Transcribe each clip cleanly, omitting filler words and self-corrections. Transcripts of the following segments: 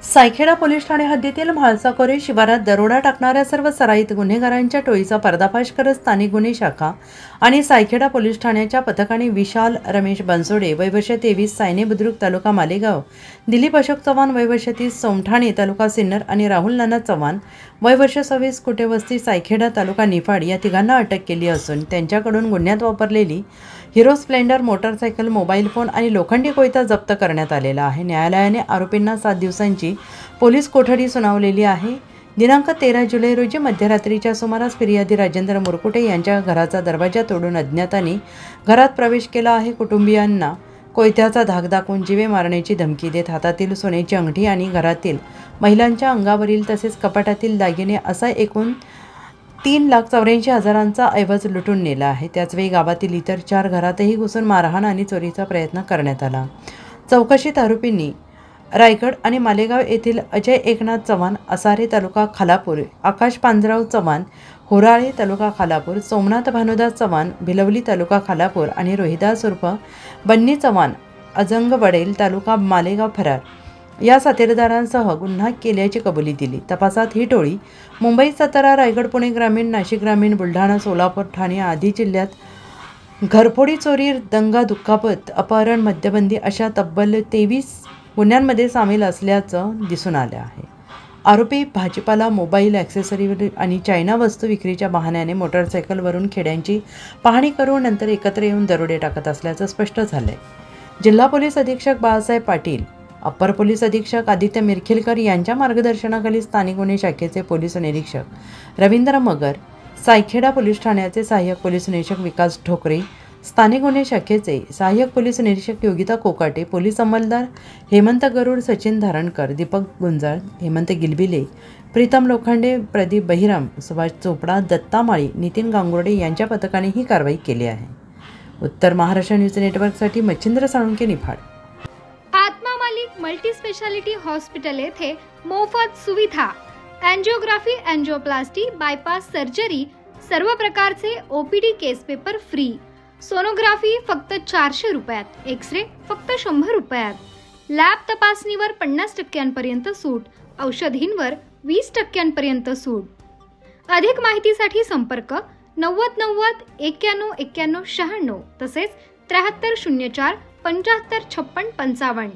Saikheda police Thane हद्दीतील म्हाळसाकोरे शिवारात दरोडा टाकणाऱ्या सर्व सराईत गुन्हेगारांच्या टोळीचा पर्दाफाश करत स्थानिक गुन्हे शाखा आणि सायखेडा पोलीस ठाण्याच्या पथकाने विशाल रमेश बनसोडे वय वर्ष 23 सायने बुद्रुक तालुका मालेगाव, दिलीप अशोक चव्हाण वय वर्ष 30 सोमठाणे तालुका सिन्नर आणि राहुल नाना चव्हाण वय वर्ष 26 कुटेवस्ती सायखेडा तालुका निफाड या तिघांना अटक केली असून त्यांच्याकडून गुन्ह्यात वापरलेली Hero Splendor motorcycle, mobile phone आणि लोखंडी कोयता जप्त करण्यात आलेला आहे। न्यायालयाने आरोपींना 7 दिवसांची पोलीस कोठडी सुनावलेली आहे। दिनांक 13 जुलै रोजी मध्यरात्रीच्या सुमारास फिर्यादी राजेंद्र मुरकुटे यांच्या घराचा दरवाजा तोडून अज्ञातांनी घरात प्रवेश केला आहे। कुटुंबियांना कोयत्याचा धाक दाखवून जीवे मारण्याची धमकी देत हातातील सोन्याची अंगठी आणि घरातील महिलांच्या अंगावरील तसेच कपाटातील दागिने असा एकूण 3,84,000चा ऐवज लुटून नेला आहे। त्याचवेळी गावातील इतर 4 घरातही घुसून मारहाण आणि चोरीचा प्रयत्न करण्यात आला। चौकशीत आरोपींनी रायगड आणि मालेगाव येथील अजय एकनाथ चव्हाण, असारे तालुका खालापूर, आकाश पांजराव चव्हाण, होराळे तालुका खालापूर, सोमनाथ भानुदास चव्हाण, भिलवली तालुका खालापूर आणि रोहिदास उर्फ बन्नी चव्हाण, अजंग वडेल तालुका मालेगाव फरार या साथीदारांसह गुन्हा केल्याची कबुली दिली। तपासात ही टोळी मुंबई, सातारा, रायगड, पुणे ग्रामीण, नाशिक ग्रामीण, बुलढाणा, सोलापूर, ठाणे आदी जिल्ह्यात घरफोडी, चोरी, दंगा, दुखापत, अपहरण, मद्यबंदी अशा तब्बल 23 गुन्ह्यांमध्ये सामील असल्याचं दिसून आलं आहे। आरोपी भाजीपाला, मोबाईल, ॲक्सेसरी आणि चायना वस्तू विक्रीच्या बहाण्याने मोटरसायकलवरून खेड्यांची पाहणी करून नंतर एकत्र येऊन दरोडे टाकत असल्याचं स्पष्ट झालंय। जिल्हा पोलीस अधीक्षक बाळासाहेब पाटील, अप्पर पोलीस अधीक्षक आदित्य मिरखिलकर यांच्या मार्गदर्शनाखाली स्थानिक गुन्हे शाखेचे पोलीस निरीक्षक रवींद्र मगर, सायखेडा पोलीस ठाण्याचे सहाय्यक पोलीस निरीक्षक विकास ठोकरे, स्थानिक गुन्हे शाखेचे सहाय्यक पोलीस निरीक्षक योगिता कोकाटे, पोलीस अंमलदार हेमंत गरुड, सचिन धारणकर, दीपक गुंजाळ, हेमंत गिलबिले, प्रीतम लोखंडे, प्रदीप बहिराम, सुभाष चोपडा, दत्ता माळी, नितीन गांगुर्डे यांच्या पथकाने ही कारवाई केली आहे। उत्तर महाराष्ट्र न्यूज नेटवर्कसाठी Machhindra Salunke, Niphad. Multi speciality hospital येथे मोफत सुविधा, एंजियोग्राफी, एंजियोप्लास्टी, बायपास सर्जरी, सर्व प्रकारचे ओपीडी केस पेपर फ्री, सोनोग्राफी फक्त 400 रुपयात, एक्सरे फक्त 100 रुपयात, लॅब तपासणीवर 50% सूट, औषधींवर 20% सूट। अधिक माहितीसाठी संपर्क 90 90 91 91 96 तसेच 7304 75 56 55।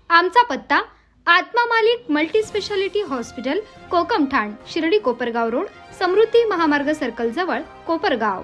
आमचा पत्ता Atma Malik multi speciality hospital, Kokamthan, Shirdi Kopargaon road, Samruddhi Mahamarg circle जवळ, कोपरगाव।